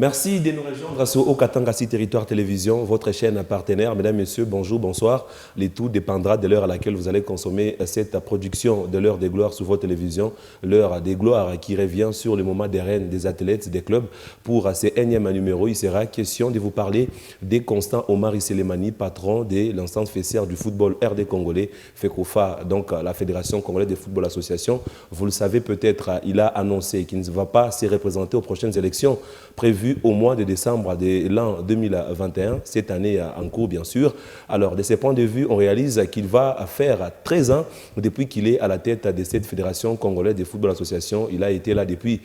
Merci de nous rejoindre sur Okatangassi Territoire Télévision, votre chaîne partenaire. Mesdames, Messieurs, bonjour, bonsoir. Le tout dépendra de l'heure à laquelle vous allez consommer cette production de l'heure des gloires sur votre télévision. L'heure des gloires qui revient sur le moment des reines, des athlètes, des clubs. Pour ce énième numéro, il sera question de vous parler des Constant Omari Selemani, patron de l'instance fessière du football RD congolais, FECOFA, donc la Fédération congolaise de football association. Vous le savez peut-être, il a annoncé qu'il ne va pas se représenter aux prochaines élections prévues au mois de décembre de l'an 2021, cette année en cours bien sûr. Alors de ce point de vue, on réalise qu'il va faire 13 ans depuis qu'il est à la tête de cette Fédération congolaise de football association. Il a été là depuis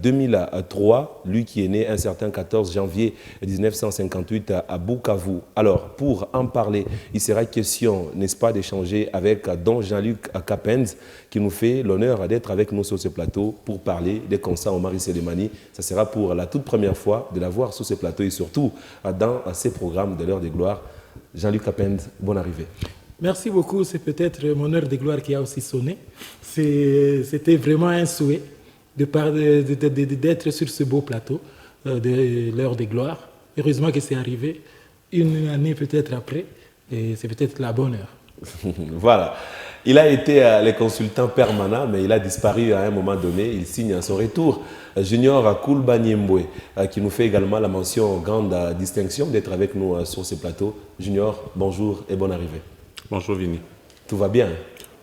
2003, lui qui est né un certain 14 janvier 1958 à Bukavu. Alors pour en parler, il sera question, n'est-ce pas, d'échanger avec Don Jean-Luc Kapend qui nous fait l'honneur d'être avec nous sur ce plateau pour parler des Constant Omari Selemani. Ça sera pour la toute première fois de la voir sur ce plateau et surtout dans ces programmes de l'heure des gloires. Jean-Luc Kapend, bonne arrivée. Merci beaucoup, c'est peut-être mon heure de gloire qui a aussi sonné. C'était vraiment un souhait d'être sur ce beau plateau de l'heure des gloires. Heureusement que c'est arrivé une année peut-être après et c'est peut-être la bonne heure. Voilà. Il a été le consultant permanent, mais il a disparu à un moment donné. Il signe à son retour. Junior Koulbanyembwe, qui nous fait également la mention grande distinction d'être avec nous sur ce plateau. Junior, bonjour et bonne arrivée. Bonjour Vini. Tout va bien?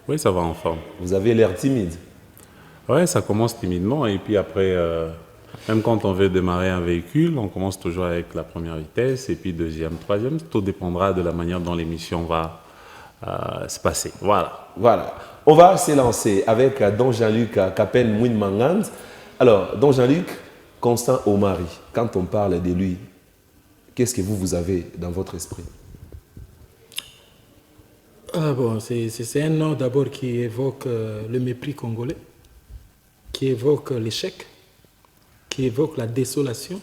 Oui, ça va en forme. Vous avez l'air timide. Oui, ça commence timidement et puis après, même quand on veut démarrer un véhicule, on commence toujours avec la première vitesse et puis deuxième, troisième. Tout dépendra de la manière dont l'émission va se passer. Voilà. Voilà. On va se lancer avec Don Jean-Luc Kapend Mouine-Mangand. Alors, Don Jean-Luc, Constant Omari, quand on parle de lui, qu'est-ce que vous avez dans votre esprit? Bon, c'est un nom d'abord qui évoque le mépris congolais, qui évoque l'échec, qui évoque la désolation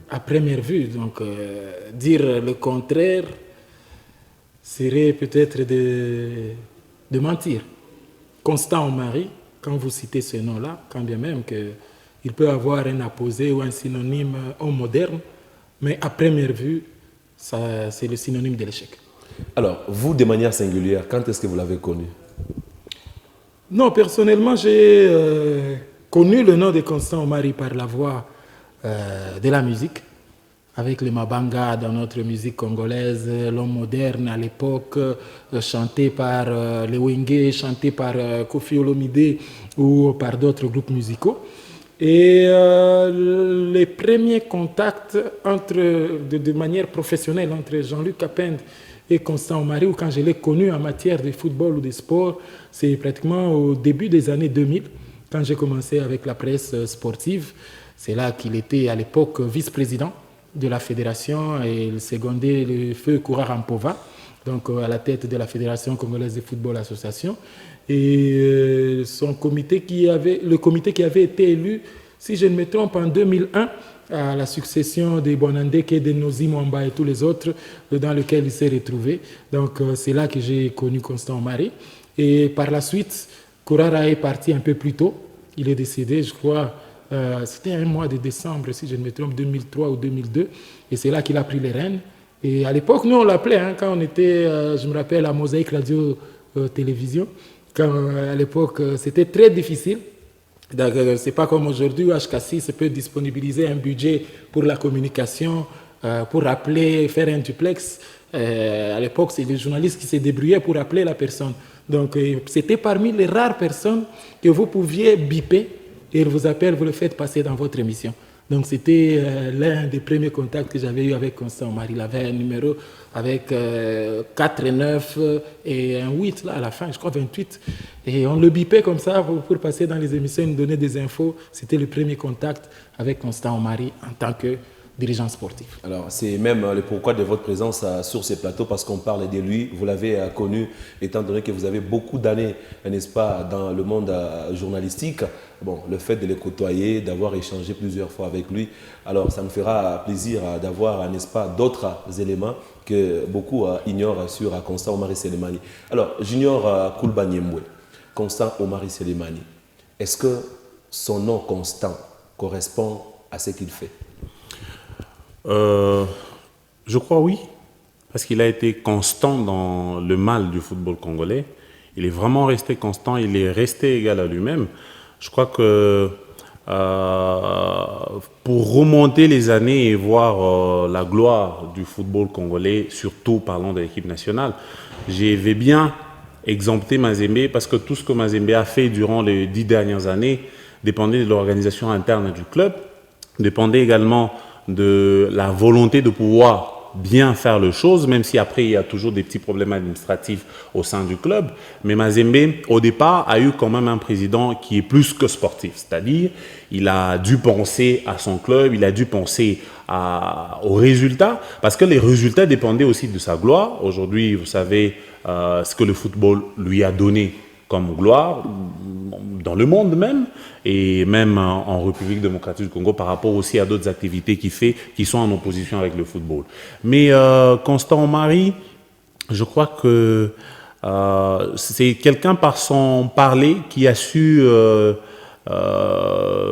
à première vue. Donc, dire le contraire serait peut-être de mentir. Constant Omari, quand vous citez ce nom-là, quand bien même qu'il peut avoir un apposé ou un synonyme homme moderne, mais à première vue, c'est le synonyme de l'échec. Alors, vous, de manière singulière, quand est-ce que vous l'avez connu? Non, personnellement, j'ai connu le nom de Constant Omari par la voix de la musique, avec le Mabanga dans notre musique congolaise, l'homme moderne à l'époque, chanté par les Wenge, chanté par Kofi Olomide ou par d'autres groupes musicaux. Et les premiers contacts de manière professionnelle entre Jean-Luc Kapend et Constant Omari, ou quand je l'ai connu en matière de football ou de sport, c'est pratiquement au début des années 2000, quand j'ai commencé avec la presse sportive. C'est là qu'il était à l'époque vice-président de la fédération et il secondait le feu Koura Rampova, donc à la tête de la Fédération congolaise de football association. Et le comité qui avait été élu, si je ne me trompe, en 2001, à la succession de Bonandeke, de Nozi Mwamba et tous les autres, dans lequel il s'est retrouvé. Donc c'est là que j'ai connu Constant Omari. Et par la suite, Kourara est parti un peu plus tôt. Il est décédé, je crois, c'était un mois de décembre, si je ne me trompe, 2003 ou 2002. Et c'est là qu'il a pris les rênes. Et à l'époque, nous, on l'appelait, quand on était, je me rappelle, à Mosaïque Radio-Télévision, à l'époque, c'était très difficile. Ce n'est pas comme aujourd'hui où HK6 peut disponibiliser un budget pour la communication, pour appeler, faire un duplex. À l'époque, c'est les journalistes qui se débrouillaient pour appeler la personne. Donc, c'était parmi les rares personnes que vous pouviez biper et il vous appelle, vous le faites passer dans votre émission. Donc, c'était l'un des premiers contacts que j'avais eu avec Constant Omari. Il avait un numéro avec 4 et 9 et un 8 là, à la fin, je crois 28. Et on le bipait comme ça pour passer dans les émissions, nous donner des infos. C'était le premier contact avec Constant Omari en tant que dirigeant sportif. Alors, c'est même le pourquoi de votre présence sur ces plateaux, parce qu'on parle de lui. Vous l'avez connu, étant donné que vous avez beaucoup d'années, n'est-ce pas, dans le monde journalistique. Bon, le fait de le côtoyer, d'avoir échangé plusieurs fois avec lui, alors ça me fera plaisir d'avoir, n'est-ce pas, d'autres éléments que beaucoup ignorent sur Constant Omari Selemani. Alors, Junior Koulbanyembwe, Constant Omari Selemani, est-ce que son nom Constant correspond à ce qu'il fait? Je crois oui, parce qu'il a été constant dans le mal du football congolais. Il est vraiment resté constant, il est resté égal à lui-même. Je crois que pour remonter les années et voir la gloire du football congolais, surtout parlant de l'équipe nationale, j'avais bien exempté Mazembe parce que tout ce que Mazembe a fait durant les 10 dernières années dépendait de l'organisation interne du club, dépendait également de la volonté de pouvoir bien faire les choses, même si après il y a toujours des petits problèmes administratifs au sein du club. Mais Mazembe, au départ, a eu quand même un président qui est plus que sportif, c'est-à-dire il a dû penser à son club, il a dû penser aux résultats, parce que les résultats dépendaient aussi de sa gloire. Aujourd'hui, vous savez ce que le football lui a donné comme gloire, dans le monde même, et même en République démocratique du Congo, par rapport aussi à d'autres activités qu'il fait, qui sont en opposition avec le football. Mais Constant Omari, je crois que c'est quelqu'un par son parler qui a su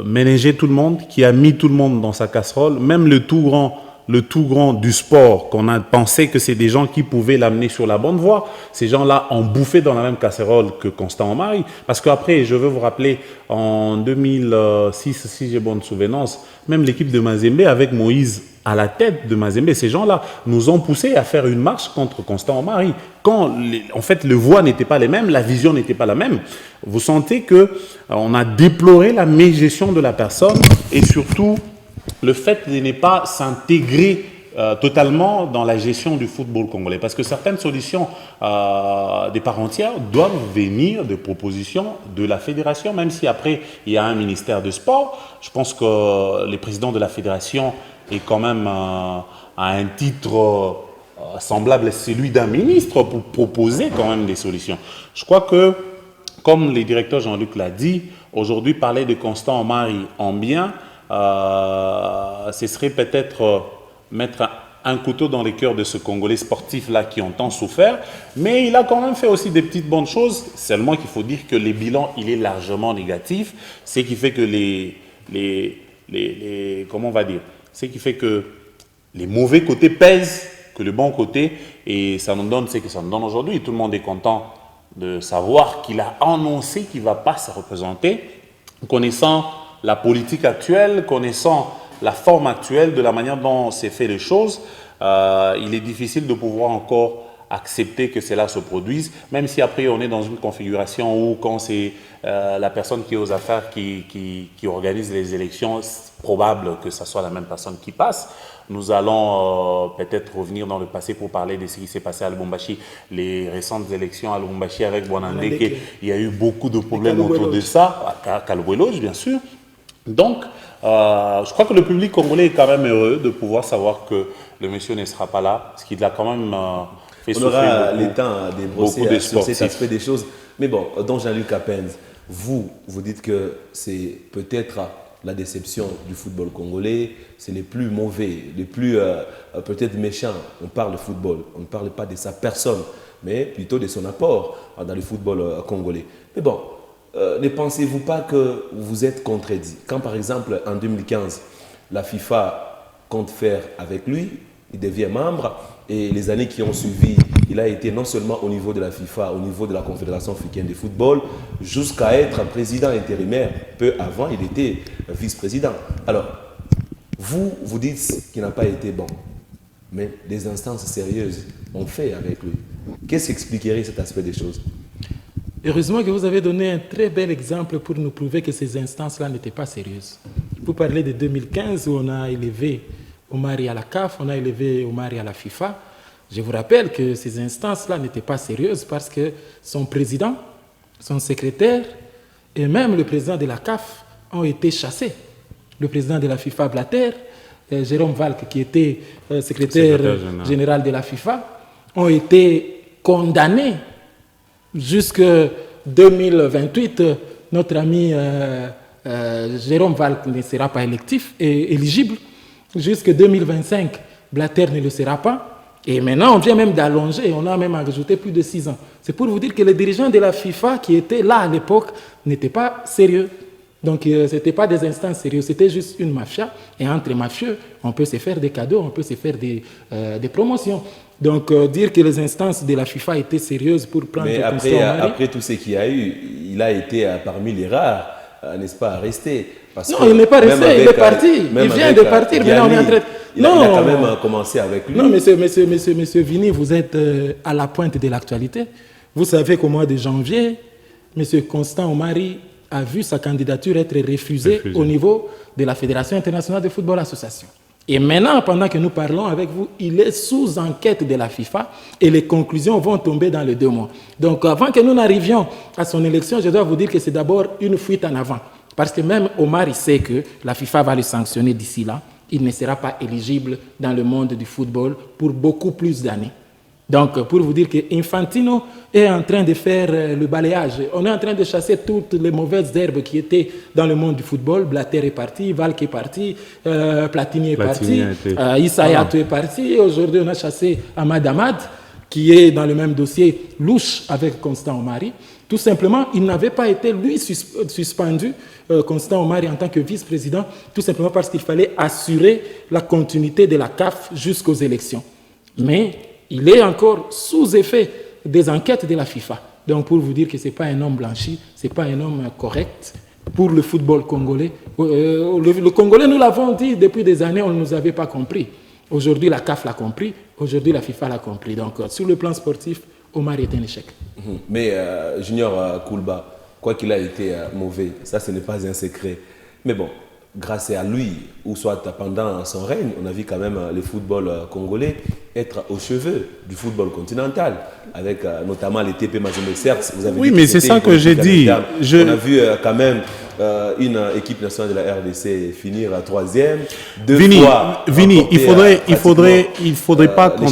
ménager tout le monde, qui a mis tout le monde dans sa casserole, même le tout grand du sport, qu'on a pensé que c'est des gens qui pouvaient l'amener sur la bonne voie. Ces gens-là ont bouffé dans la même casserole que Constant Omari. Parce qu'après, je veux vous rappeler, en 2006, si j'ai bonne souvenance, même l'équipe de Mazembe, avec Moïse à la tête de Mazembe, ces gens-là nous ont poussé à faire une marche contre Constant Omari. Quand, en fait, les voix n'étaient pas les mêmes, la vision n'était pas la même. Vous sentez qu'on a déploré la mégestion de la personne et surtout le fait de ne pas s'intégrer totalement dans la gestion du football congolais. Parce que certaines solutions des parts entières doivent venir de propositions de la fédération, même si après il y a un ministère de sport. Je pense que le président de la fédération est quand même à un titre semblable à celui d'un ministre pour proposer quand même des solutions. Je crois que, comme le directeur Jean-Luc l'a dit, aujourd'hui parler de Constant Omari en bien, ce serait peut-être mettre un couteau dans les cœurs de ce Congolais sportif-là qui ont tant souffert, mais il a quand même fait aussi des petites bonnes choses, seulement qu'il faut dire que le bilan, il est largement négatif, ce qui fait que comment on va dire, ce qui fait que les mauvais côtés pèsent que le bon côté, et ça nous donne ce que ça nous donne aujourd'hui. Tout le monde est content de savoir qu'il a annoncé qu'il ne va pas se représenter, connaissant la politique actuelle, connaissant la forme actuelle de la manière dont s'est fait les choses, il est difficile de pouvoir encore accepter que cela se produise, même si après on est dans une configuration où quand c'est la personne qui est aux affaires qui organise les élections, c'est probable que ce soit la même personne qui passe. Nous allons peut-être revenir dans le passé pour parler de ce qui s'est passé à Lubumbashi, les récentes élections à Lubumbashi avec Bonandeke. Il y a eu beaucoup de problèmes autour de ça, à Kaloueloge bien sûr. Donc, je crois que le public congolais est quand même heureux de pouvoir savoir que le monsieur ne sera pas là, parce qu'il a quand même fait souffrir on aura le temps de brosser sur cet aspect des choses. Mais bon, donc Jean-Luc Apenz, vous dites que c'est peut-être la déception du football congolais, c'est les plus mauvais, les plus peut-être méchants. On parle de football, on ne parle pas de sa personne, mais plutôt de son apport dans le football congolais. Mais bon, ne pensez-vous pas que vous êtes contredit? Quand par exemple en 2015, la FIFA compte faire avec lui, il devient membre et les années qui ont suivi, il a été non seulement au niveau de la FIFA, au niveau de la Confédération africaine de football, jusqu'à être président intérimaire. Peu avant, il était vice-président. Alors, vous dites qu'il n'a pas été bon, mais des instances sérieuses ont fait avec lui. Qu'est-ce qui expliquerait cet aspect des choses? Heureusement que vous avez donné un très bel exemple pour nous prouver que ces instances-là n'étaient pas sérieuses. Vous parlez de 2015 où on a élevé Omari à la CAF, on a élevé Omari à la FIFA. Je vous rappelle que ces instances-là n'étaient pas sérieuses parce que son président, son secrétaire et même le président de la CAF ont été chassés. Le président de la FIFA, Blatter, Jérôme Valk, qui était secrétaire général de la FIFA, ont été condamnés jusqu'en 2028. Notre ami Jérôme Valk ne sera pas éligible. Jusqu'en 2025, Blatter ne le sera pas. Et maintenant, on vient même d'allonger, on a même ajouté plus de 6 ans. C'est pour vous dire que les dirigeants de la FIFA qui étaient là à l'époque n'étaient pas sérieux. Donc, ce n'était pas des instances sérieuses, c'était juste une mafia. Et entre mafieux, on peut se faire des cadeaux, on peut se faire des promotions. Donc, dire que les instances de la FIFA étaient sérieuses pour prendre Mais Constant Omari... après tout ce qu'il y a eu, il a été parmi les rares, n'est-ce pas, à rester. Parce non, il n'est pas resté, il est parti. Il vient de partir, mais on est en train... Il a quand même commencé avec lui. Non, monsieur Vini, vous êtes à la pointe de l'actualité. Vous savez qu'au mois de janvier, monsieur Constant Omari a vu sa candidature être refusée au niveau de la Fédération internationale de football association. Et maintenant, pendant que nous parlons avec vous, il est sous enquête de la FIFA et les conclusions vont tomber dans les 2 mois. Donc, avant que nous n'arrivions à son élection, je dois vous dire que c'est d'abord une fuite en avant. Parce que même Omar, il sait que la FIFA va le sanctionner d'ici là. Il ne sera pas éligible dans le monde du football pour beaucoup plus d'années. Donc, pour vous dire que Infantino est en train de faire le balayage. On est en train de chasser toutes les mauvaises herbes qui étaient dans le monde du football. Blatter est parti, Valk est parti, Platini est parti, Issa Hayatou est parti. Et aujourd'hui, on a chassé Ahmad Ahmad, qui est dans le même dossier louche avec Constant Omari. Tout simplement, il n'avait pas été, lui, suspendu, Constant Omari, en tant que vice-président, tout simplement parce qu'il fallait assurer la continuité de la CAF jusqu'aux élections. Mais il est encore sous effet des enquêtes de la FIFA. Donc, pour vous dire que ce n'est pas un homme blanchi, ce n'est pas un homme correct pour le football congolais. Le Congolais, nous l'avons dit depuis des années, on ne nous avait pas compris. Aujourd'hui, la CAF l'a compris. Aujourd'hui, la FIFA l'a compris. Donc, sur le plan sportif, Omar est un échec. Mais Junior Koulba, quoi qu'il a été mauvais, ça, ce n'est pas un secret. Mais bon, grâce à lui, ou soit pendant son règne, on a vu quand même le football congolais être aux cheveux du football continental, avec notamment les TP Mazembe. Certes, vous avez oui, dit mais c'est ça que j'ai dit. On a vu quand même une équipe nationale de la RDC finir à 3e. Vini, il faudrait pas qu'on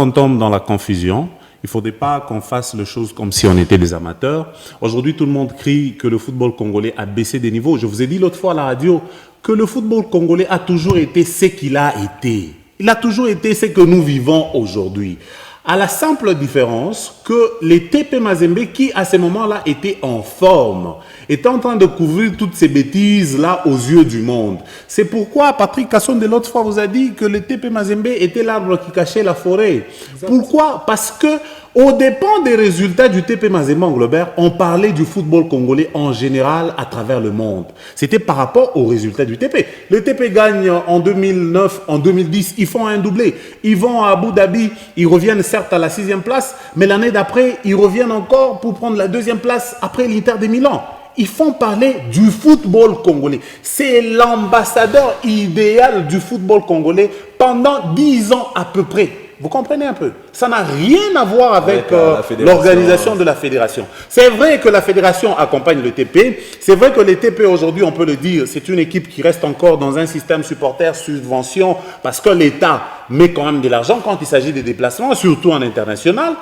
tombe dans la confusion. Il ne faudrait pas qu'on fasse les choses comme si on était des amateurs. Aujourd'hui, tout le monde crie que le football congolais a baissé des niveaux. Je vous ai dit l'autre fois à la radio que le football congolais a toujours été ce qu'il a été. Il a toujours été ce que nous vivons aujourd'hui. À la simple différence que les TP Mazembe, qui à ce moment-là étaient en forme, étaient en train de couvrir toutes ces bêtises-là aux yeux du monde. C'est pourquoi Patrick Casson de l'autre fois vous a dit que les TP Mazembe était l'arbre qui cachait la forêt. Exact. Pourquoi? Parce que au dépend des résultats du TP Mazembe Anglebert, on parlait du football congolais en général à travers le monde. C'était par rapport aux résultats du TP. Le TP gagne en 2009, en 2010, ils font un doublé. Ils vont à Abu Dhabi, ils reviennent certes à la 6e place, mais l'année d'après, ils reviennent encore pour prendre la 2e place après l'Inter de Milan. Ils font parler du football congolais. C'est l'ambassadeur idéal du football congolais pendant 10 ans à peu près. Vous comprenez un peu? Ça n'a rien à voir avec l'organisation de la fédération. C'est vrai que la fédération accompagne le TP. C'est vrai que les TP aujourd'hui, on peut le dire, c'est une équipe qui reste encore dans un système supporter subvention parce que l'État met quand même de l'argent quand il s'agit des déplacements, surtout en international.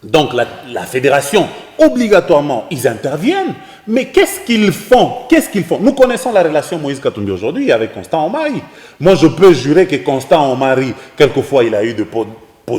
Donc la fédération, obligatoirement, ils interviennent. Mais qu'est-ce qu'ils font? Nous connaissons la relation Moïse Katumbi aujourd'hui avec Constant Omari. Moi, je peux jurer que Constant Omari, quelquefois, il a eu de pots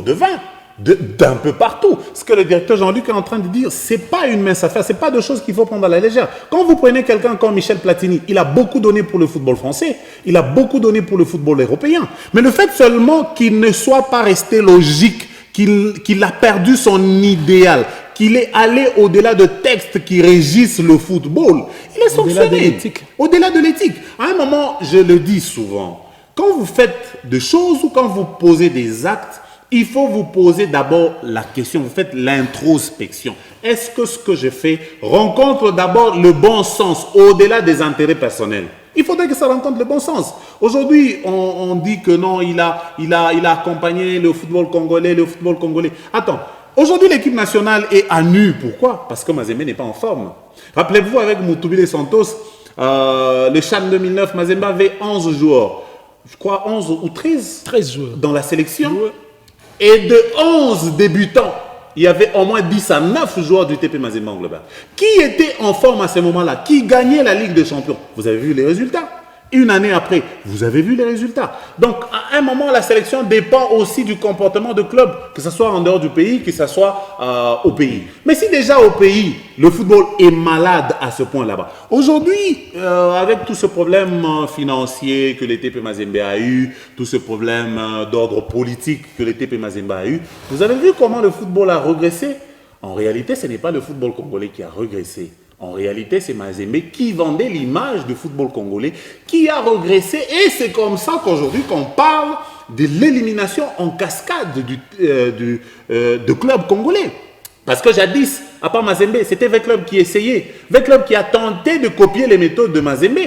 de vin, d'un peu partout. Ce que le directeur Jean-Luc est en train de dire, ce n'est pas une mince affaire, ce n'est pas des choses qu'il faut prendre à la légère. Quand vous prenez quelqu'un comme Michel Platini, il a beaucoup donné pour le football français, il a beaucoup donné pour le football européen. Mais le fait seulement qu'il ne soit pas resté logique, qu'il a perdu son idéal, qu'il est allé au-delà de textes qui régissent le football. Il est sanctionné. Au-delà de l'éthique. À un moment, je le dis souvent, quand vous faites des choses ou quand vous posez des actes, il faut vous poser d'abord la question, vous faites l'introspection. Est-ce que ce que je fais rencontre d'abord le bon sens au-delà des intérêts personnels? Il faudrait que ça rencontre le bon sens. Aujourd'hui, on dit que non, il a accompagné le football congolais. Attends, aujourd'hui, l'équipe nationale est à nu. Pourquoi? Parce que Mazembe n'est pas en forme. Rappelez-vous, avec Moutoubile Santos, le CHAN 2009, Mazembe avait 11 joueurs. Je crois 11 ou 13 joueurs dans la sélection. Et de 11 débutants, il y avait au moins 10 à 9 joueurs du TP Mazembe Anglebert. Qui était en forme à ce moment-là? Qui gagnait la Ligue des Champions? Vous avez vu les résultats? Une année après, vous avez vu les résultats. Donc, à un moment, la sélection dépend aussi du comportement de club, que ce soit en dehors du pays, que ce soit au pays. Mais si déjà au pays, le football est malade à ce point là-bas. Aujourd'hui, avec tout ce problème financier que le TP Mazembe a eu, tout ce problème d'ordre politique que le TP Mazembe a eu, vous avez vu comment le football a régressé? En réalité, ce n'est pas le football congolais qui a régressé. En réalité, c'est Mazembe qui vendait l'image du football congolais, qui a régressé. Et c'est comme ça qu'aujourd'hui, qu'on parle de l'élimination en cascade de clubs congolais. Parce que jadis, à part Mazembe, c'était V-Club qui essayait. V-Club qui a tenté de copier les méthodes de Mazembe.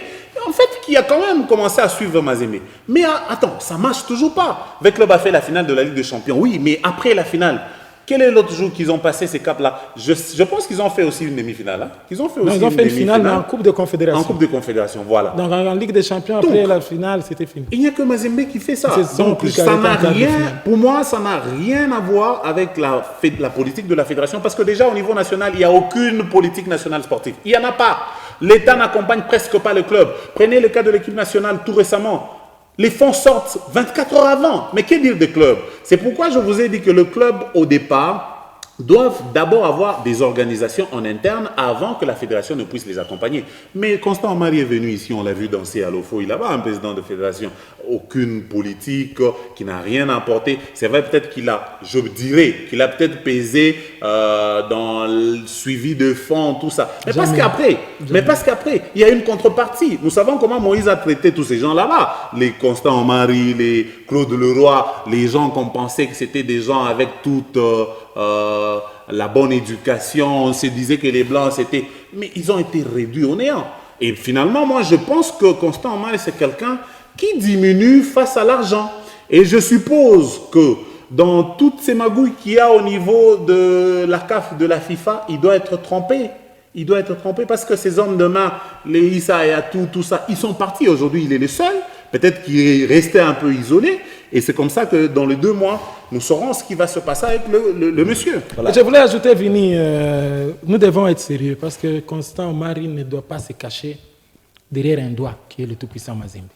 En fait, qui a quand même commencé à suivre Mazembe. Mais attends, ça ne marche toujours pas. V-Club a fait la finale de la Ligue des Champions. Oui, mais après la finale, quel est l'autre jour qu'ils ont passé ces caps-là? Je pense qu'ils ont fait aussi une demi-finale. Hein? Ils ont fait une finale, mais en Coupe de Confédération. En Coupe de Confédération, voilà. Donc en Ligue des Champions, après la finale, c'était fini. Il n'y a que Mazembe qui fait ça. Donc ça n'a rien, pour moi, ça n'a rien à voir avec la politique de la fédération. Parce que déjà, au niveau national, il n'y a aucune politique nationale sportive. Il n'y en a pas. L'État n'accompagne presque pas le club. Prenez le cas de l'équipe nationale tout récemment. Les fonds sortent 24 heures avant. Mais que dire des clubs? C'est pourquoi je vous ai dit que le club, au départ, doivent d'abord avoir des organisations en interne avant que la fédération ne puisse les accompagner. Mais Constant Omari est venu ici, on l'a vu danser à l'OFO, il a pas un président de fédération, aucune politique, qui n'a rien apporté. C'est vrai peut-être qu'il a, je dirais, qu'il a peut-être pesé dans le suivi de fonds, tout ça. Mais parce qu'après, il y a une contrepartie. Nous savons comment Moïse a traité tous ces gens là-bas. Les Constant Omari, les Claude Leroy, les gens qu'on pensait que c'était des gens avec toute... la bonne éducation, on se disait que les Blancs c'était... Mais ils ont été réduits au néant. Et finalement, moi je pense que Constant Omari c'est quelqu'un qui diminue face à l'argent. Et je suppose que dans toutes ces magouilles qu'il y a au niveau de la CAF, de la FIFA, il doit être trompé. Il doit être trompé parce que ces hommes de main, les Issa et Atou, tout ça, ils sont partis. Aujourd'hui, il est le seul. Peut-être qu'il est resté un peu isolé. Et c'est comme ça que dans les 2 mois, nous saurons ce qui va se passer avec le monsieur. Voilà. Je voulais ajouter, Vini, nous devons être sérieux parce que Constant Omari ne doit pas se cacher derrière un doigt qui est le tout-puissant Mazembe.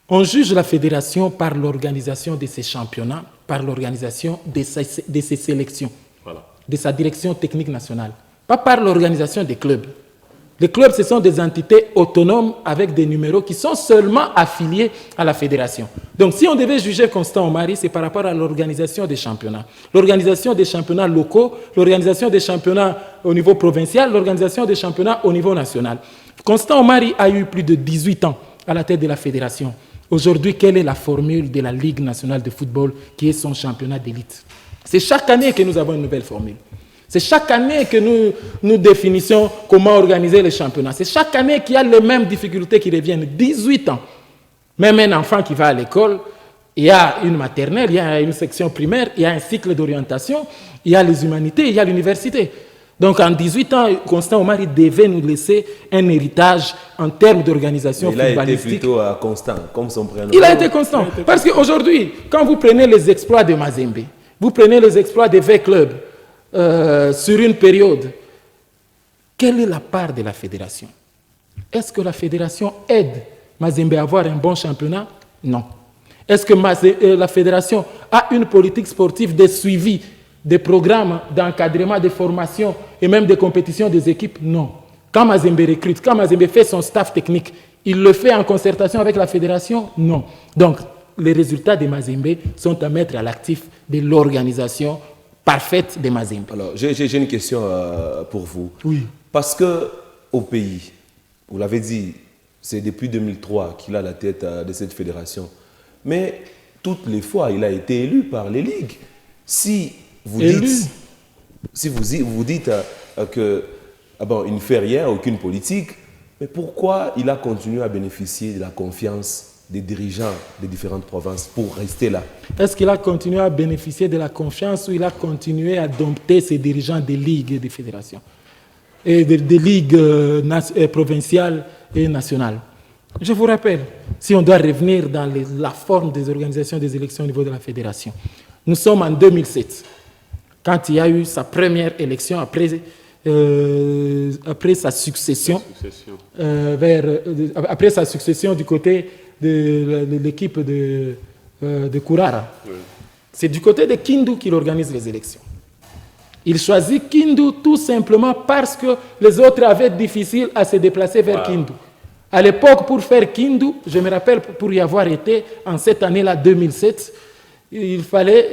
On juge la fédération par l'organisation de ses championnats, par l'organisation de ses sélections, voilà, de sa direction technique nationale, pas par l'organisation des clubs. Les clubs, ce sont des entités autonomes avec des numéros qui sont seulement affiliés à la fédération. Donc, si on devait juger Constant Omari, c'est par rapport à l'organisation des championnats. L'organisation des championnats locaux, l'organisation des championnats au niveau provincial, l'organisation des championnats au niveau national. Constant Omari a eu plus de 18 ans à la tête de la fédération. Aujourd'hui, quelle est la formule de la Ligue nationale de football qui est son championnat d'élite? C'est chaque année que nous avons une nouvelle formule. C'est chaque année que nous définissons comment organiser les championnats. C'est chaque année qu'il y a les mêmes difficultés qui reviennent. 18 ans. Même un enfant qui va à l'école, il y a une maternelle, il y a une section primaire, il y a un cycle d'orientation, il y a les humanités, il y a l'université. Donc en 18 ans, Constant Omari devait nous laisser un héritage en termes d'organisation footballistique. Il a été plutôt constant, comme son prénom. Il a été constant. Parce qu'aujourd'hui, quand vous prenez les exploits de Mazembe, vous prenez les exploits des V-Clubs, sur une période, quelle est la part de la fédération? Est-ce que la fédération aide Mazembe à avoir un bon championnat? Non. Est-ce que la fédération a une politique sportive de suivi, des programmes d'encadrement, de formation et même de compétition des équipes? Non. Quand Mazembe recrute, quand Mazembe fait son staff technique, il le fait en concertation avec la fédération? Non. Donc, les résultats de Mazembe sont à mettre à l'actif de l'organisation parfaite de Mazembe. Alors, j'ai une question pour vous. Oui. Parce qu'au pays, vous l'avez dit, c'est depuis 2003 qu'il a la tête de cette fédération. Mais toutes les fois, il a été élu par les ligues. Si vous dites que il ne fait rien, aucune politique, mais pourquoi il a continué à bénéficier de la confiance des dirigeants des différentes provinces pour rester là? Est-ce qu'il a continué à bénéficier de la confiance ou il a continué à dompter ses dirigeants des ligues et des fédérations et des ligues provinciales et nationales? Je vous rappelle, si on doit revenir dans la forme des organisations des élections au niveau de la fédération, nous sommes en 2007, quand il y a eu sa première élection après après sa succession, après sa succession du côté de l'équipe de Kourara. Oui. C'est du côté de Kindu qu'il organise les élections. Il choisit Kindu tout simplement parce que les autres avaient difficile à se déplacer vers Kindu. À l'époque, pour faire Kindu, je me rappelle, pour y avoir été en cette année-là, 2007, il fallait,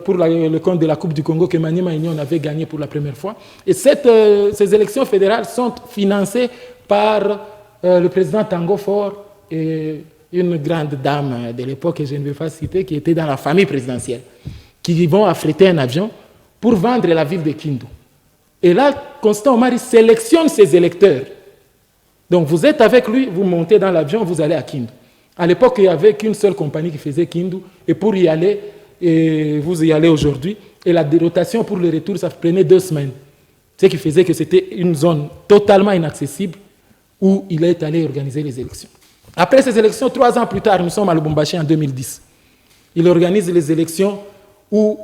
pour le compte de la Coupe du Congo que Maniema Union avait gagné pour la première fois. Et ces élections fédérales sont financées par le président Tango Faure et une grande dame de l'époque, que je ne vais pas citer, qui était dans la famille présidentielle, qui vont affréter un avion pour vendre la ville de Kindu. Et là, Constant Omari sélectionne ses électeurs. Donc vous êtes avec lui, vous montez dans l'avion, vous allez à Kindu. À l'époque, il n'y avait qu'une seule compagnie qui faisait Kindu. Et pour y aller, et vous y allez aujourd'hui, et la rotation pour le retour, ça prenait 2 semaines. Ce qui faisait que c'était une zone totalement inaccessible où il est allé organiser les élections. Après ces élections, 3 ans plus tard, nous sommes à Lubumbashi en 2010. Il organise les élections où,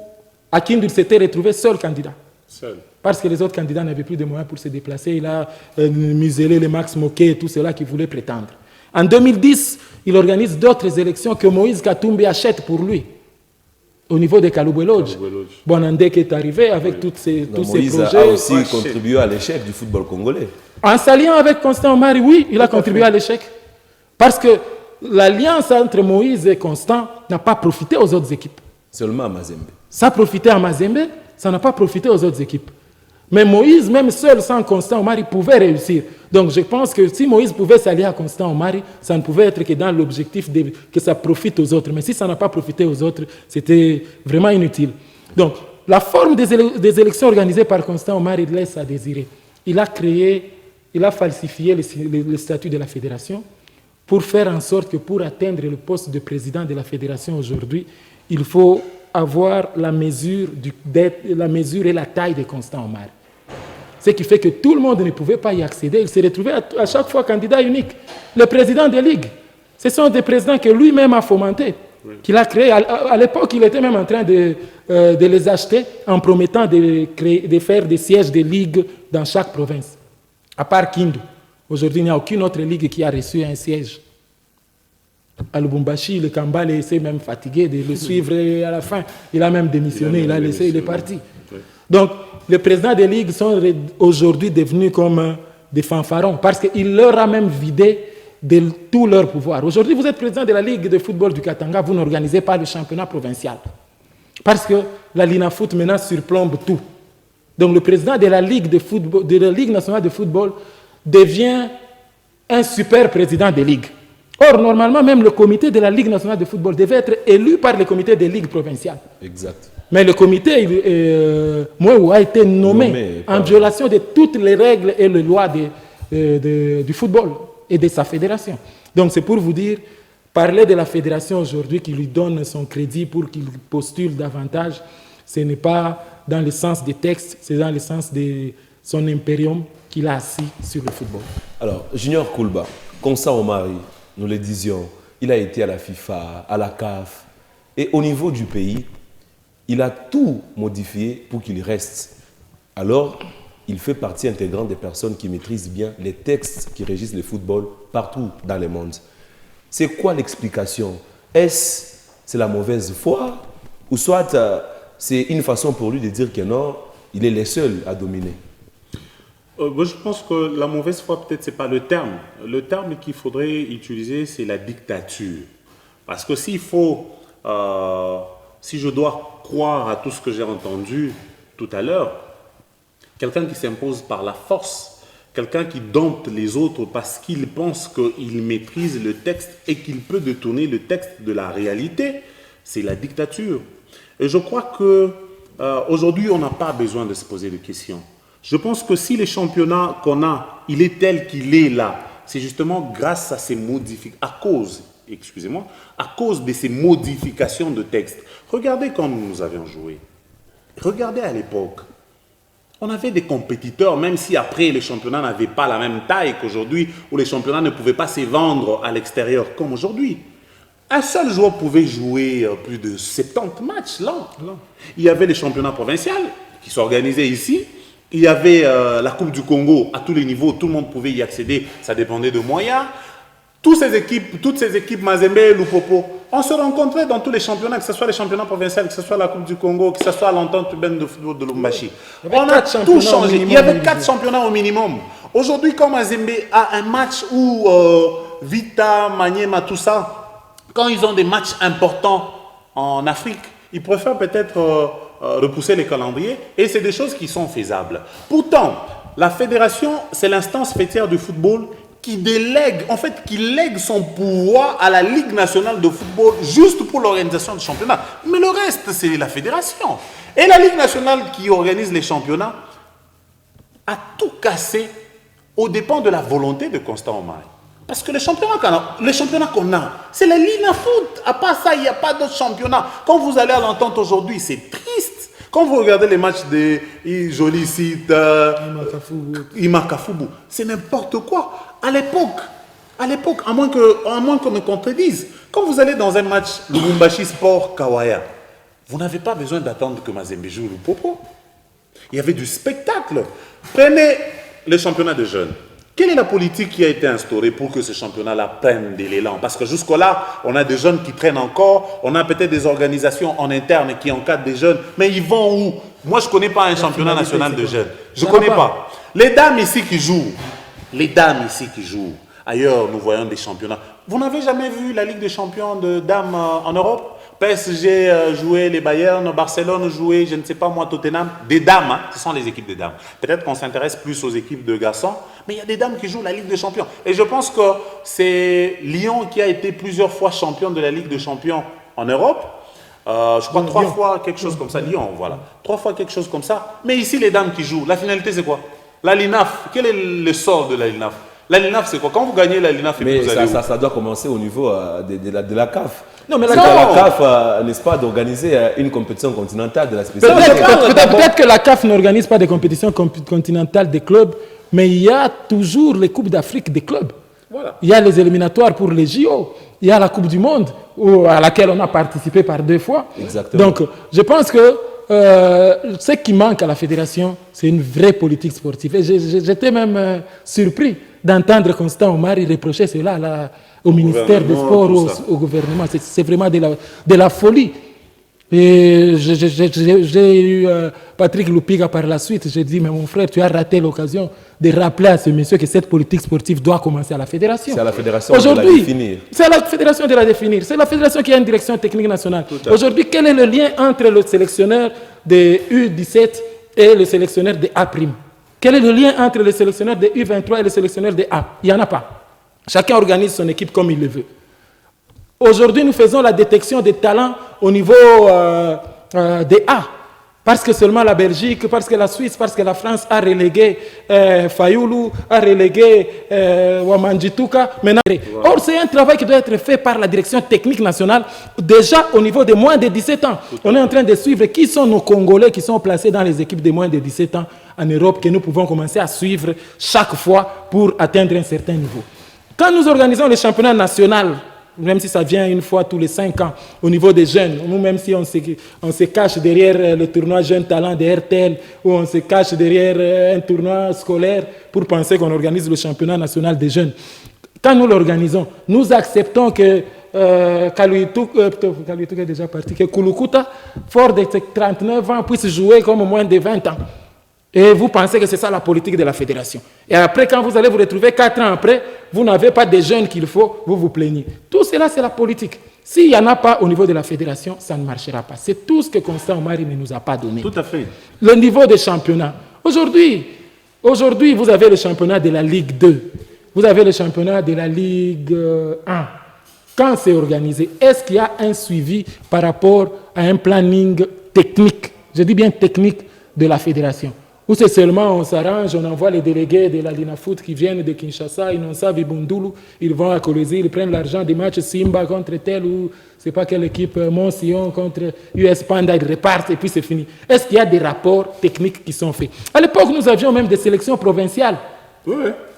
à Kindu, il s'était retrouvé seul candidat. Seul. Parce que les autres candidats n'avaient plus de moyens pour se déplacer. Il a muselé les Max Moquet et tout cela qui voulaient prétendre. En 2010, il organise d'autres élections que Moïse Katumbi achète pour lui. Au niveau de Kaloubo Lodge. Bonandé qui est arrivé avec tous ces projets. Moïse a aussi contribué à l'échec du football congolais. En s'alliant avec Constant Omari, oui, il a contribué à l'échec. Parce que l'alliance entre Moïse et Constant n'a pas profité aux autres équipes. Seulement à Mazembe. Ça a profité à Mazembe, ça n'a pas profité aux autres équipes. Mais Moïse, même seul, sans Constant Omari, pouvait réussir. Donc je pense que si Moïse pouvait s'allier à Constant Omari, ça ne pouvait être que dans l'objectif que ça profite aux autres. Mais si ça n'a pas profité aux autres, c'était vraiment inutile. Donc la forme des élections organisées par Constant Omari laisse à désirer. Il a falsifié le statut de la fédération pour faire en sorte que pour atteindre le poste de président de la fédération aujourd'hui, il faut avoir la mesure et la taille de Constant Omari. Ce qui fait que tout le monde ne pouvait pas y accéder. Il s'est retrouvé à chaque fois candidat unique. Le président des ligues, ce sont des présidents que lui-même a fomentés, qu'il a créés. À l'époque, il était même en train de les acheter en promettant de faire des sièges de ligues dans chaque province. À part Kindu. Aujourd'hui, il n'y a aucune autre ligue qui a reçu un siège. À Lubumbashi, le Kambale s'est même fatigué de le suivre et à la fin, il a même démissionné, il est parti. Oui. Donc, les présidents des ligues sont aujourd'hui devenus comme des fanfarons parce qu'il leur a même vidé de tout leur pouvoir. Aujourd'hui, vous êtes président de la Ligue de football du Katanga, vous n'organisez pas le championnat provincial. Parce que la Linafoot maintenant surplombe tout. Donc, le président de la Ligue de football, de la Ligue nationale de football devient un super président des ligues. Or, normalement, même le comité de la Ligue nationale de football devait être élu par le comité des ligues provinciales. Exact. Mais le comité Mouéou a été nommé en violation de toutes les règles et les lois du football et de sa fédération. Donc, c'est pour vous dire, parler de la fédération aujourd'hui qui lui donne son crédit pour qu'il postule davantage, ce n'est pas dans le sens des textes, c'est dans le sens de son impérium qu'il a assis sur le football. Alors, Junior Koulba, Constant Omari, nous le disions, il a été à la FIFA, à la CAF, et au niveau du pays, il a tout modifié pour qu'il reste. Alors, il fait partie intégrante des personnes qui maîtrisent bien les textes qui régissent le football partout dans le monde. C'est quoi l'explication? Est-ce c'est la mauvaise foi? Ou soit c'est une façon pour lui de dire que non, il est le seul à dominer? Je pense que la mauvaise foi, peut-être, ce n'est pas le terme. Le terme qu'il faudrait utiliser, c'est la dictature. Parce que s'il faut, si je dois croire à tout ce que j'ai entendu tout à l'heure, quelqu'un qui s'impose par la force, quelqu'un qui dompte les autres parce qu'il pense qu'il maîtrise le texte et qu'il peut détourner le texte de la réalité, c'est la dictature. Et je crois qu'aujourd'hui, on n'a pas besoin de se poser de questions. Je pense que si les championnats qu'on a, il est tel qu'il est là, c'est justement grâce à ces modifications, à cause de ces modifications de texte. Regardez quand nous avions joué. Regardez à l'époque. On avait des compétiteurs, même si après les championnats n'avaient pas la même taille qu'aujourd'hui, où les championnats ne pouvaient pas se vendre à l'extérieur comme aujourd'hui. Un seul joueur pouvait jouer plus de 70 matchs là. Il y avait les championnats provinciaux qui s'organisaient ici. Il y avait la Coupe du Congo à tous les niveaux, tout le monde pouvait y accéder, ça dépendait de moyens. Toutes ces équipes, Mazembe, Lupopo, on se rencontrait dans tous les championnats, que ce soit les championnats provinciaux, que ce soit la Coupe du Congo, que ce soit l'entente urbaine de football de Lubumbashi. On a tout changé. Il y avait 4 championnats au minimum. Aujourd'hui, quand Mazembe a un match où Vita, Maniema, tout ça, quand ils ont des matchs importants en Afrique, ils préfèrent peut-être repousser les calendriers, et c'est des choses qui sont faisables. Pourtant, la fédération, c'est l'instance fêtière du football qui lègue son pouvoir à la Ligue nationale de football juste pour l'organisation du championnat. Mais le reste, c'est la fédération. Et la Ligue nationale qui organise les championnats a tout cassé aux dépens de la volonté de Constant Omari. Parce que les championnats qu'on a, c'est la Ligue à foot. À part ça, il n'y a pas d'autres championnats. Quand vous allez à l'entente aujourd'hui, c'est triste. Quand vous regardez les matchs des jolis sites, Imakafubu, c'est n'importe quoi. À l'époque, à moins qu'on me contredise, quand vous allez dans un match Lubumbashi Sport Kawaya, vous n'avez pas besoin d'attendre que Mazembe joue le popo. Il y avait du spectacle. Prenez le championnat de jeunes. Quelle est la politique qui a été instaurée pour que ce championnat-là prenne de l'élan? Parce que jusque-là, on a des jeunes qui traînent encore, on a peut-être des organisations en interne qui encadrent des jeunes, mais ils vont où? Moi, je ne connais pas un championnat national de jeunes. Je ne connais pas. Les dames ici qui jouent, ailleurs, nous voyons des championnats. Vous n'avez jamais vu la Ligue des champions de dames en Europe? PSG jouait les Bayern, Barcelone jouait, je ne sais pas moi, Tottenham. Des dames, hein, ce sont les équipes des dames. Peut-être qu'on s'intéresse plus aux équipes de garçons, mais il y a des dames qui jouent la Ligue des champions. Et je pense que c'est Lyon qui a été plusieurs fois champion de la Ligue des champions en Europe. Je crois 3 fois quelque chose comme ça. Lyon, voilà. 3 fois quelque chose comme ça. Mais ici, les dames qui jouent, la finalité, c'est quoi? La LINAF. Quel est le sort de la LINAF? La LINAF, c'est quoi? Quand vous gagnez la LINAF, mais ça doit commencer au niveau de la CAF. Non, mais la CAF, n'est-ce pas, d'organiser une compétition continentale de la spécialité. Peut-être que la CAF n'organise pas des compétitions continentales des clubs, mais il y a toujours les Coupes d'Afrique des clubs. Voilà. Il y a les éliminatoires pour les JO. Il y a la Coupe du Monde à laquelle on a participé par 2 fois. Exactement. Donc, je pense que ce qui manque à la fédération, c'est une vraie politique sportive. Et j'étais même surpris d'entendre Constant Omari reprocher cela au ministère des Sports, au gouvernement. C'est vraiment de la folie. Et j'ai eu Patrick Lupiga par la suite. J'ai dit, mais mon frère, tu as raté l'occasion de rappeler à ce monsieur que cette politique sportive doit commencer à la fédération. C'est à la fédération de la définir. C'est à la fédération de la définir. C'est la fédération qui a une direction technique nationale. Aujourd'hui, quel est le lien entre le sélectionneur des U17 et le sélectionneur des A'? Quel est le lien entre le sélectionneur des U23 et le sélectionneur des A? Il n'y en a pas. Chacun organise son équipe comme il le veut. Aujourd'hui, nous faisons la détection des talents au niveau des A. Parce que seulement la Belgique, parce que la Suisse, parce que la France a relégué Fayoulou, a relégué Wamandjituka. Or, c'est un travail qui doit être fait par la direction technique nationale, déjà au niveau des moins de 17 ans. On est en train de suivre qui sont nos Congolais qui sont placés dans les équipes des moins de 17 ans en Europe, que nous pouvons commencer à suivre chaque fois pour atteindre un certain niveau. Quand nous organisons le championnat national, même si ça vient une fois tous les 5 ans, au niveau des jeunes, nous, même si on se cache derrière le tournoi Jeunes Talents de RTL, ou on se cache derrière un tournoi scolaire pour penser qu'on organise le championnat national des jeunes. Quand nous l'organisons, nous acceptons que Kaluituka est déjà parti, que Kulukuta, fort de 39 ans, puisse jouer comme moins de 20 ans. Et vous pensez que c'est ça la politique de la fédération. Et après, quand vous allez vous retrouver 4 ans après, vous n'avez pas des jeunes qu'il faut, vous vous plaignez. Tout cela, c'est la politique. S'il n'y en a pas au niveau de la fédération, ça ne marchera pas. C'est tout ce que Constant Omari ne nous a pas donné. Tout à fait. Le niveau des championnats. Aujourd'hui, vous avez le championnat de la Ligue 2. Vous avez le championnat de la Ligue 1. Quand c'est organisé, est-ce qu'il y a un suivi par rapport à un planning technique, je dis bien technique, de la fédération? Ou c'est seulement on s'arrange, on envoie les délégués de la Linafoot qui viennent de Kinshasa, Inonsa, Bibundulu, ils vont à Kolwezi, ils prennent l'argent des matchs Simba contre tel ou c'est pas quelle équipe, Mont-Sillon contre US Panda, ils repartent et puis c'est fini. Est-ce qu'il y a des rapports techniques qui sont faits? À l'époque, nous avions même des sélections provinciales.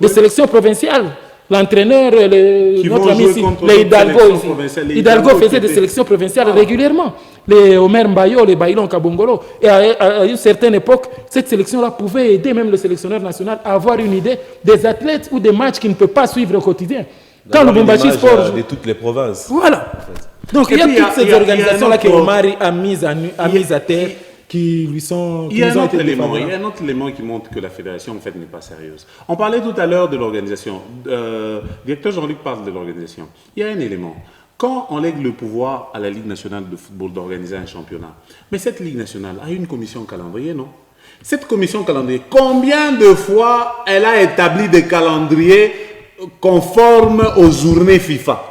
Des sélections provinciales. l'entraîneur, notre ami ici, les Hidalgo ici. Hidalgo faisait des sélections provinciales régulièrement. Les Omer Mbayo, les Bailon Kabongolo. Et à une certaine époque, cette sélection-là pouvait aider même le sélectionneur national à avoir une idée des athlètes ou des matchs qu'il ne peut pas suivre au quotidien. Quand le Bombachi Sport de toutes les provinces. Voilà. Donc il y a toutes ces organisations-là que Omari a mises à terre, qui lui sont. Il y a un autre élément qui montre que la fédération en fait n'est pas sérieuse. On parlait tout à l'heure de l'organisation. Directeur Jean-Luc parle de l'organisation. Il y a un élément. Quand on lègue le pouvoir à la Ligue nationale de football d'organiser un championnat, mais cette Ligue nationale a une commission calendrier, non? Cette commission calendrier, combien de fois elle a établi des calendriers conformes aux journées FIFA?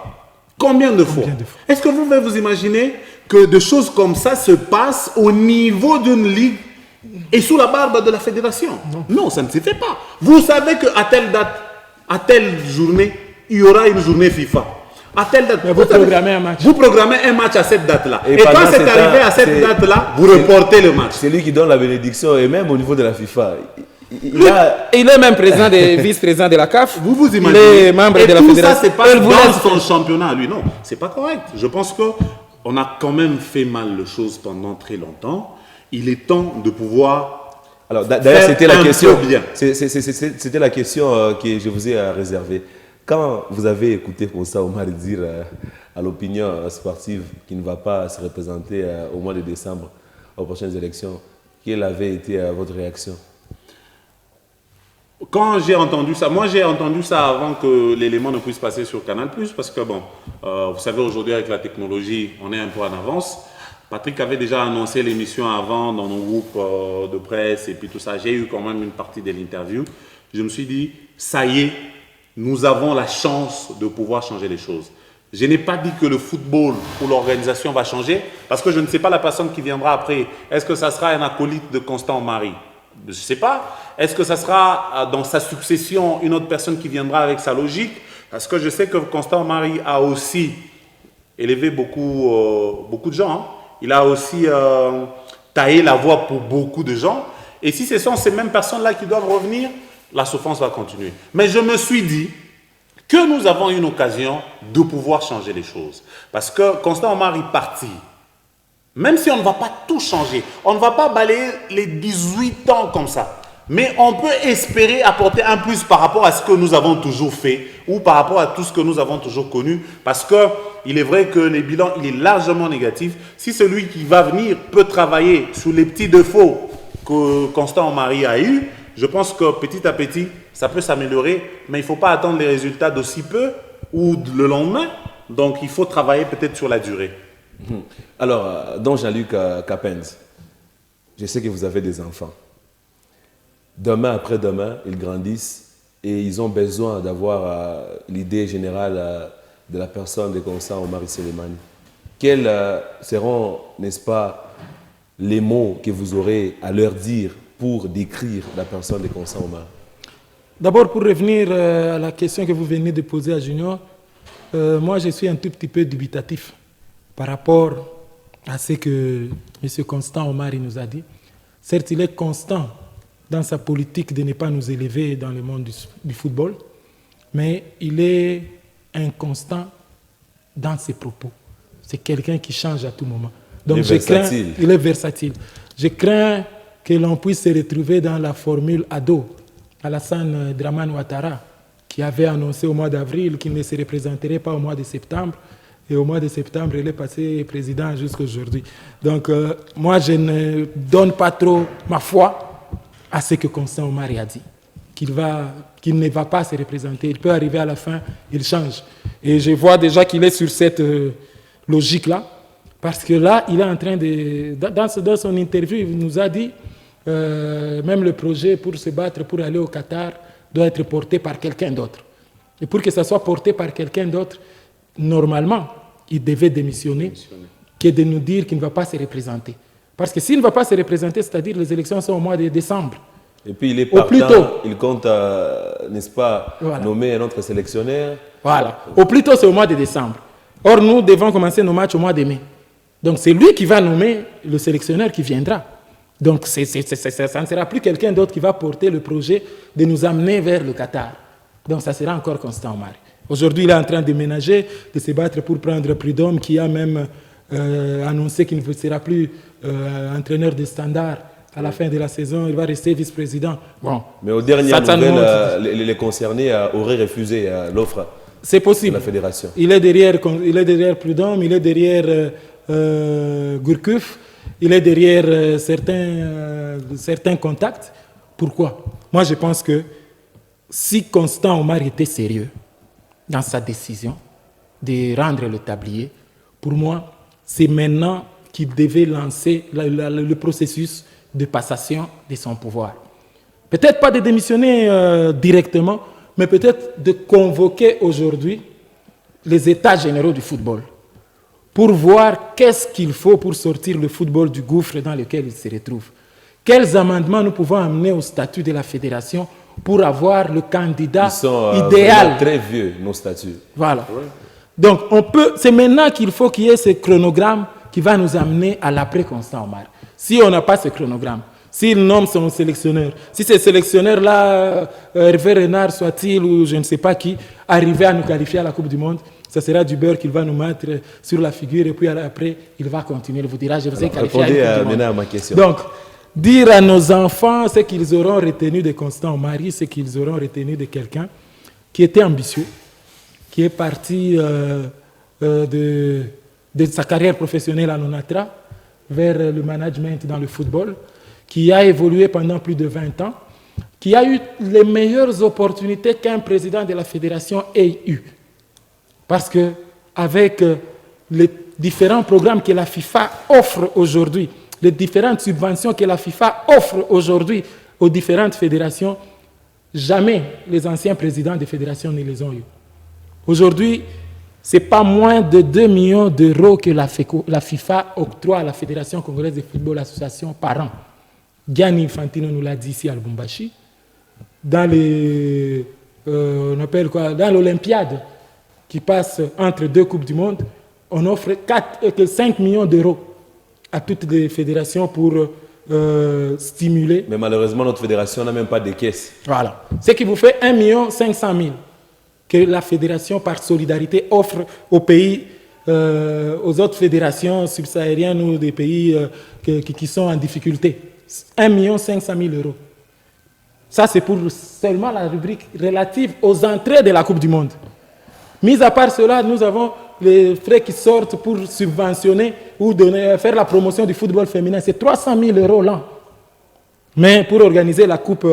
Combien de fois? Est-ce que vous pouvez vous imaginer que des choses comme ça se passent au niveau d'une ligue et sous la barbe de la fédération? Non, ça ne se fait pas. Vous savez qu'à telle date, à telle journée, il y aura une journée FIFA. À telle date, vous programmez un match. Vous programmez un match à cette date-là. Et quand c'est arrivé à cette date-là, vous reportez le match. C'est lui qui donne la bénédiction, et même au niveau de la FIFA. Il est même président vice-président de la CAF. Vous vous imaginez. Il est membre de la fédération. Ça, c'est pas dans son championnat, lui. Non, c'est pas correct. Je pense qu'on a quand même fait mal les choses pendant très longtemps. Il est temps de pouvoir. Alors, d'ailleurs, c'était la question. C'était la question que je vous ai réservée. Quand vous avez écouté Constant Omar dire à l'opinion sportive qu'il ne va pas se représenter au mois de décembre aux prochaines élections, quelle avait été votre réaction? Quand j'ai entendu ça, moi j'ai entendu ça avant que l'élément ne puisse passer sur Canal+, parce que bon, vous savez aujourd'hui avec la technologie, on est un peu en avance. Patrick avait déjà annoncé l'émission avant dans nos groupes de presse et puis tout ça. J'ai eu quand même une partie de l'interview. Je me suis dit, ça y est, nous avons la chance de pouvoir changer les choses. Je n'ai pas dit que le football ou l'organisation va changer, parce que je ne sais pas la personne qui viendra après. Est-ce que ça sera un acolyte de Constant Omari? Je ne sais pas. Est-ce que ça sera dans sa succession une autre personne qui viendra avec sa logique? Parce que je sais que Constant Omari a aussi élevé beaucoup de gens. Hein. Il a aussi taillé la voie pour beaucoup de gens. Et si ce sont ces mêmes personnes-là qui doivent revenir, la souffrance va continuer. Mais je me suis dit que nous avons une occasion de pouvoir changer les choses. Parce que Constant Omari parti, même si on ne va pas tout changer, on ne va pas balayer les 18 ans comme ça, mais on peut espérer apporter un plus par rapport à ce que nous avons toujours fait ou par rapport à tout ce que nous avons toujours connu. Parce qu'il est vrai que le bilan, il est largement négatif. Si celui qui va venir peut travailler sous les petits défauts que Constant Omari a eu, je pense que petit à petit, ça peut s'améliorer, mais il ne faut pas attendre les résultats d'aussi peu ou le lendemain. Donc, il faut travailler peut-être sur la durée. Alors, donc Jean-Luc Capens, je sais que vous avez des enfants. Demain après demain, ils grandissent et ils ont besoin d'avoir l'idée générale de la personne de Constant Omari Selemani. Quels seront, n'est-ce pas, les mots que vous aurez à leur dire pour décrire la personne de Constant Omar? D'abord, pour revenir à la question que vous venez de poser à Junior, moi je suis un tout petit peu dubitatif par rapport à ce que M. Constant Omar nous a dit. Certes, il est constant dans sa politique de ne pas nous élever dans le monde du football, mais il est inconstant dans ses propos. C'est quelqu'un qui change à tout moment. Donc, il est versatile. Je crains que l'on puisse se retrouver dans la formule ado. Alassane Dramane Ouattara, qui avait annoncé au mois d'avril qu'il ne se représenterait pas au mois de septembre. Et au mois de septembre, il est passé président jusqu'à aujourd'hui. Donc, moi, je ne donne pas trop ma foi à ce que Constant Omari a dit. Qu'il ne va pas se représenter. Il peut arriver à la fin, il change. Et je vois déjà qu'il est sur cette logique-là. Parce que là, il est en train de... Dans son interview, il nous a dit, même le projet pour se battre, pour aller au Qatar, doit être porté par quelqu'un d'autre. Et pour que ça soit porté par quelqu'un d'autre, normalement, il devait démissionner, que de nous dire qu'il ne va pas se représenter. Parce que s'il ne va pas se représenter, c'est-à-dire les élections sont au mois de décembre. Et puis il est partant, il compte, n'est-ce pas, nommer un autre sélectionneur. Voilà. Au plus tôt, c'est au mois de décembre. Or, nous devons commencer nos matchs au mois de mai. Donc, c'est lui qui va nommer le sélectionneur qui viendra. Donc, ça ne sera plus quelqu'un d'autre qui va porter le projet de nous amener vers le Qatar. Donc ça sera encore Constant Omari. Aujourd'hui, il est en train de ménager, de se battre pour prendre Prud'homme, qui a même annoncé qu'il ne sera plus entraîneur de Standard à la fin de la saison. Il va rester vice-président. Bon, mais aux dernières nouvelles, les concernés auraient refusé l'offre. C'est possible. De la fédération. Il est derrière Prud'homme, il est derrière Gourcuff, il est derrière certains contacts. Pourquoi? Moi, je pense que si Constant Omar était sérieux dans sa décision de rendre le tablier, pour moi, c'est maintenant qu'il devait lancer le processus de passation de son pouvoir. Peut-être pas de démissionner directement, mais peut-être de convoquer aujourd'hui les états généraux du football pour voir qu'est-ce qu'il faut pour sortir le football du gouffre dans lequel il se retrouve. Quels amendements nous pouvons amener au statut de la fédération pour avoir le candidat idéal. Très vieux, nos statuts. Voilà. Ouais. Donc, c'est maintenant qu'il faut qu'il y ait ce chronogramme qui va nous amener à l'après-Constant Omar. Si on n'a pas ce chronogramme, s'il nomme son sélectionneur, si ce sélectionneur-là, Hervé Renard soit-il ou je ne sais pas qui, arrivait à nous qualifier à la Coupe du Monde, ça sera du beurre qu'il va nous mettre sur la figure et puis après, il va continuer. Il vous dira, je vous ai qualifié à la Coupe du Monde. À ma question. Donc, dire à nos enfants ce qu'ils auront retenu de Constant Omari, ce qu'ils auront retenu de quelqu'un qui était ambitieux, qui est parti de sa carrière professionnelle à l'ONATRA vers le management dans le football, qui a évolué pendant plus de 20 ans, qui a eu les meilleures opportunités qu'un président de la fédération ait eu. Parce qu'avec les différents programmes que la FIFA offre aujourd'hui, les différentes subventions que la FIFA offre aujourd'hui aux différentes fédérations, jamais les anciens présidents des fédérations ne les ont eu. Aujourd'hui, ce n'est pas moins de 2 millions d'euros que la FIFA octroie à la Fédération congolaise de football association par an. Gianni Infantino nous l'a dit ici à Lubumbashi. Dans dans l'Olympiade qui passe entre 2 Coupes du Monde, on offre 5 millions d'euros à toutes les fédérations pour stimuler. Mais malheureusement, notre fédération n'a même pas de caisse. Voilà. Ce qui vous fait 1 500 000 que la fédération, par solidarité, offre aux pays, aux autres fédérations subsahariennes ou des pays qui sont en difficulté. 1 500 000 euros. Ça, c'est pour seulement la rubrique relative aux entrées de la Coupe du Monde. Mis à part cela, nous avons les frais qui sortent pour subventionner ou faire la promotion du football féminin. C'est 300 000 euros l'an. Mais pour organiser la Coupe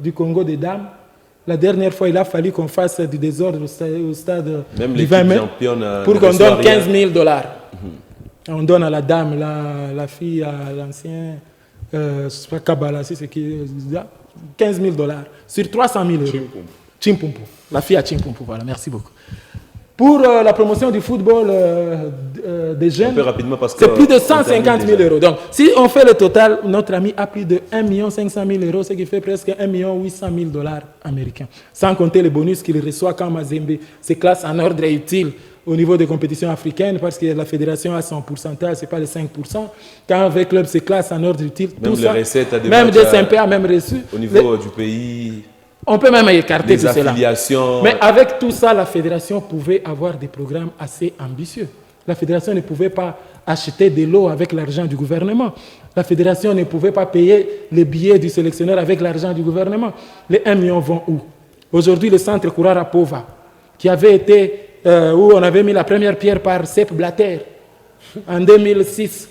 du Congo des dames, la dernière fois, il a fallu qu'on fasse du désordre au stade même du 20 mai pour qu'on donne 15 000 $. On donne à la dame, la fille, à l'ancien Kabbalah, c'est ce qui 15 000 $. Sur 300 000 euros. Chimpumpu. La fille à Chimpumpu, voilà, merci beaucoup. Pour la promotion du football des jeunes, c'est plus de 150 000 euros. Donc, si on fait le total, notre ami a plus de 1 500 000 euros, ce qui fait presque 1 800 000 $ américains. Sans compter les bonus qu'il reçoit quand Mazembe se classe en ordre utile au niveau des compétitions africaines, parce que la fédération a son pourcentage, ce n'est pas les 5%. Quand un club se classe en ordre utile, même tout les ça, recettes à des même des CMPA, même reçus. Au niveau du pays... On peut même écarter tout cela. Affiliations. Mais avec tout ça, la fédération pouvait avoir des programmes assez ambitieux. La fédération ne pouvait pas acheter de l'eau avec l'argent du gouvernement. La fédération ne pouvait pas payer les billets du sélectionneur avec l'argent du gouvernement. Les 1 million vont où? Aujourd'hui, le centre Kourara Pova, qui avait été, où on avait mis la première pierre par Sepp Blatter en 2006.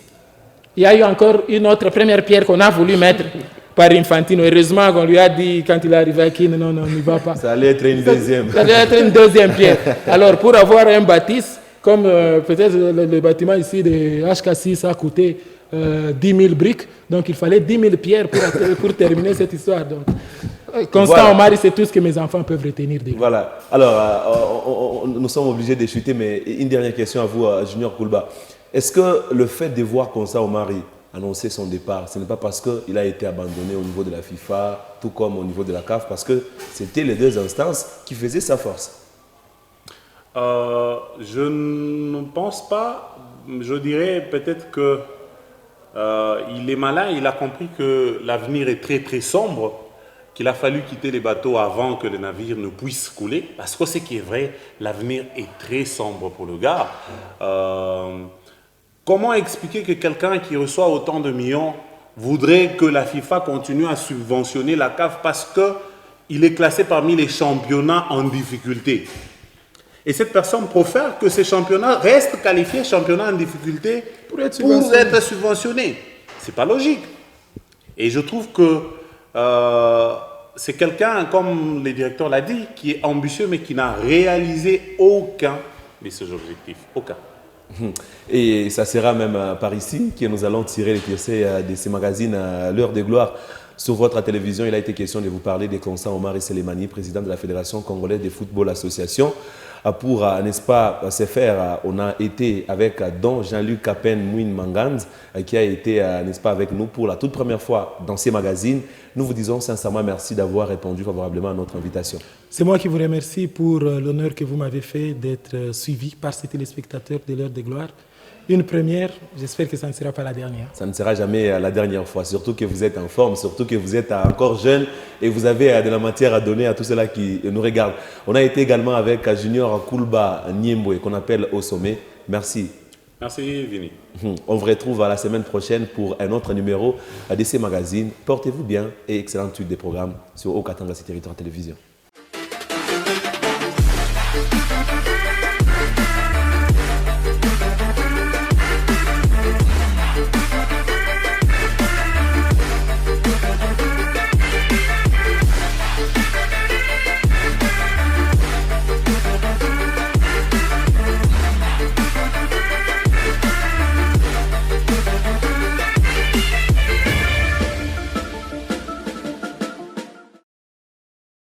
Il y a eu encore une autre première pierre qu'on a voulu mettre par Infantino. Heureusement qu'on lui a dit, quand il est arrivé à Kin, non, on n'y va pas. Ça allait être une deuxième. Ça allait être une deuxième pierre. Alors, pour avoir un bâtisse, comme peut-être le bâtiment ici de HK6 a coûté 10 000 briques, donc il fallait 10 000 pierres pour terminer cette histoire. Donc, Constant Omari, c'est tout ce que mes enfants peuvent retenir. Voilà. Alors, nous sommes obligés de chuter, mais une dernière question à vous, Junior Koulba. Est-ce que le fait de voir Constant Omari annoncer son départ, ce n'est pas parce qu'il a été abandonné au niveau de la FIFA, tout comme au niveau de la CAF, parce que c'était les 2 instances qui faisaient sa force? Je ne pense pas. Je dirais peut-être que il est malin, il a compris que l'avenir est très très sombre, qu'il a fallu quitter les bateaux avant que les navires ne puissent couler. Parce que ce qui est vrai, l'avenir est très sombre pour le gars. Comment expliquer que quelqu'un qui reçoit autant de millions voudrait que la FIFA continue à subventionner la CAF parce qu'il est classé parmi les championnats en difficulté? Et cette personne préfère que ces championnats restent qualifiés championnats en difficulté pour être subventionnés. Ce n'est pas logique. Et je trouve que c'est quelqu'un, comme le directeur l'a dit, qui est ambitieux mais qui n'a réalisé aucun de ses objectifs. Aucun. Et ça sera même par ici que nous allons tirer les pièces de ces magazines à l'heure de gloire. Sur votre télévision, il a été question de vous parler de Constant Omar Selemani, président de la Fédération congolaise de football association. Pour, n'est-ce pas, se faire, on a été avec Don Jean-Luc Capen Mouine Mangans, qui a été, n'est-ce pas, avec nous pour la toute première fois dans ces magazines. Nous vous disons sincèrement merci d'avoir répondu favorablement à notre invitation. C'est moi qui vous remercie pour l'honneur que vous m'avez fait d'être suivi par ces téléspectateurs de l'heure de gloire. Une première, j'espère que ça ne sera pas la dernière. Ça ne sera jamais la dernière fois, surtout que vous êtes en forme, surtout que vous êtes encore jeune et vous avez de la matière à donner à tous ceux-là qui nous regardent. On a été également avec Junior Koulba Niembwe, qu'on appelle au sommet. Merci. Merci, Vini. On vous retrouve à la semaine prochaine pour un autre numéro de ces magazines. Portez-vous bien et excellente suite des programmes sur Okatanga Territoire Télévision.